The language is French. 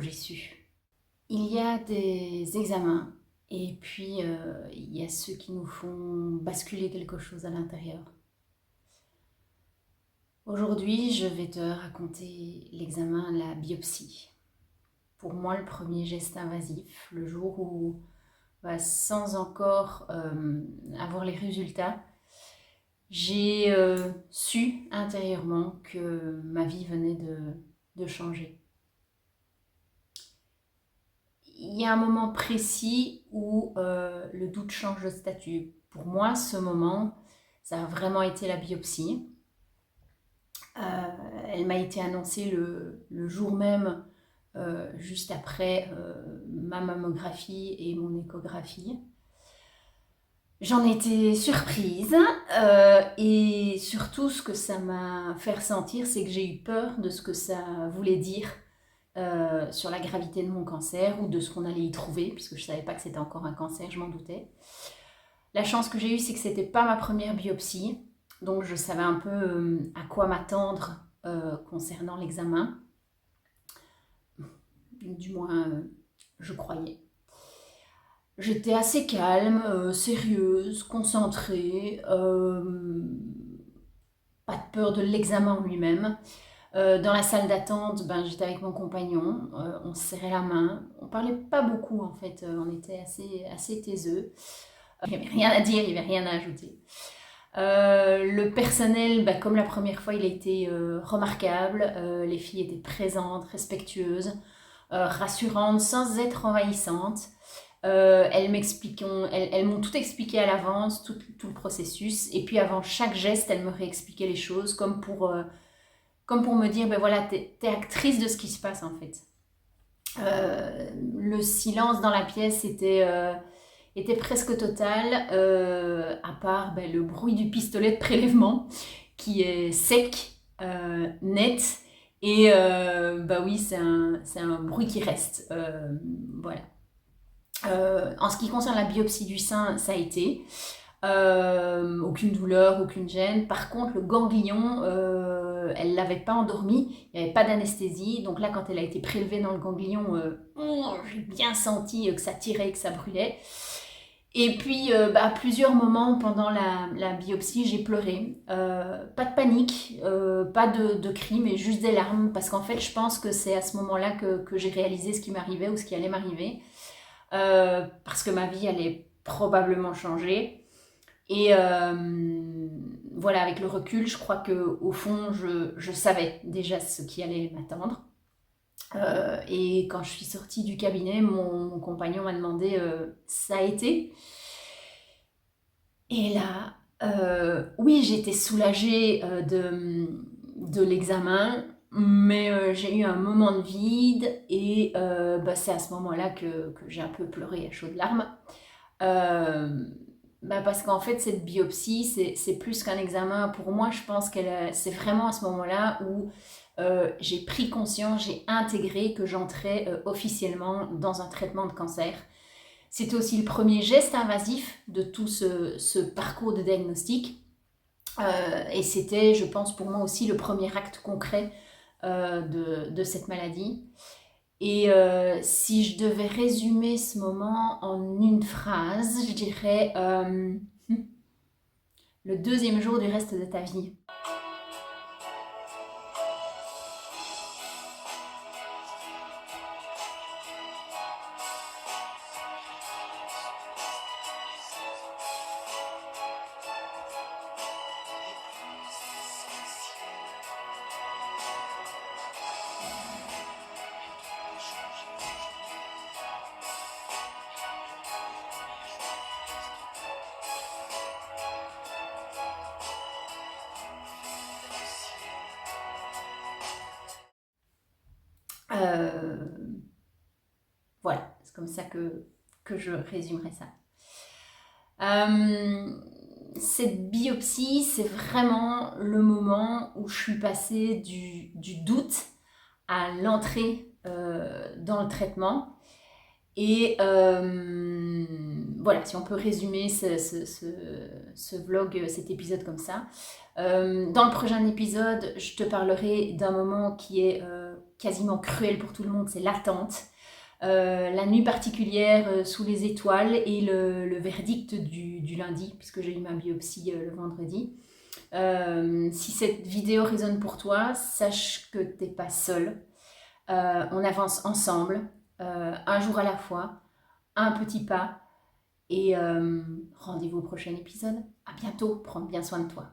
j'ai su. Il y a des examens et puis il y a ceux qui nous font basculer quelque chose à l'intérieur. Aujourd'hui, je vais te raconter l'examen, la biopsie. Pour moi, le premier geste invasif, le jour où, sans encore avoir les résultats, j'ai su intérieurement que ma vie venait de changer. Il y a un moment précis où le doute change de statut. Pour moi, ce moment, ça a vraiment été la biopsie. Elle m'a été annoncée le jour même, juste après ma mammographie et mon échographie. J'en étais surprise et surtout ce que ça m'a fait ressentir, c'est que j'ai eu peur de ce que ça voulait dire sur la gravité de mon cancer ou de ce qu'on allait y trouver, puisque je ne savais pas que c'était encore un cancer, je m'en doutais. La chance que j'ai eue, c'est que ce n'était pas ma première biopsie, donc je savais un peu à quoi m'attendre concernant l'examen. Du moins, je croyais. J'étais assez calme, sérieuse, concentrée, pas de peur de l'examen en lui-même. Dans la salle d'attente, j'étais avec mon compagnon, on se serrait la main, on parlait pas beaucoup en fait, on était assez taiseux. Il n'y avait rien à dire, il n'y avait rien à ajouter. Le personnel, comme la première fois, il a été remarquable. Les filles étaient présentes, respectueuses, rassurantes, sans être envahissantes. Elles m'ont tout expliqué à l'avance, tout le processus. Et puis avant chaque geste, elles me réexpliquaient les choses, comme pour me dire, voilà, t'es actrice de ce qui se passe en fait. Le silence dans la pièce était presque total, à part le bruit du pistolet de prélèvement qui est sec, net, et oui, c'est un bruit qui reste. Voilà. En ce qui concerne la biopsie du sein, ça a été. Aucune douleur, aucune gêne. Par contre, le ganglion, elle ne l'avait pas endormi, il n'y avait pas d'anesthésie. Donc là, quand elle a été prélevée dans le ganglion, j'ai bien senti que ça tirait, que ça brûlait. Et puis, à plusieurs moments pendant la biopsie, j'ai pleuré. Pas de panique, pas de cris, mais juste des larmes. Parce qu'en fait, je pense que c'est à ce moment-là que j'ai réalisé ce qui m'arrivait ou ce qui allait m'arriver. Parce que ma vie allait probablement changer. Et voilà, avec le recul, je crois qu'au fond, je savais déjà ce qui allait m'attendre. Et quand je suis sortie du cabinet, mon compagnon m'a demandé ça a été. Et là, oui, j'étais soulagée de l'examen, mais j'ai eu un moment de vide et c'est à ce moment-là que j'ai un peu pleuré à chaudes larmes. Parce qu'en fait, cette biopsie, c'est plus qu'un examen. Pour moi, je pense que c'est vraiment à ce moment-là où j'ai pris conscience, j'ai intégré que j'entrais officiellement dans un traitement de cancer. C'était aussi le premier geste invasif de tout ce parcours de diagnostic. Et c'était, je pense, pour moi aussi le premier acte concret de cette maladie. Et si je devais résumer ce moment en une phrase, je dirais le deuxième jour du reste de ta vie. Voilà, c'est comme ça que je résumerai ça. Cette biopsie, c'est vraiment le moment où je suis passée du doute à l'entrée dans le traitement. Et voilà, si on peut résumer ce vlog, cet épisode comme ça. Dans le prochain épisode, je te parlerai d'un moment qui quasiment cruel pour tout le monde, c'est l'attente. La nuit particulière sous les étoiles et le verdict du lundi, puisque j'ai eu ma biopsie le vendredi. Si cette vidéo résonne pour toi, sache que t'es pas seul. On avance ensemble, un jour à la fois, un petit pas. Et rendez-vous au prochain épisode. À bientôt, prends bien soin de toi.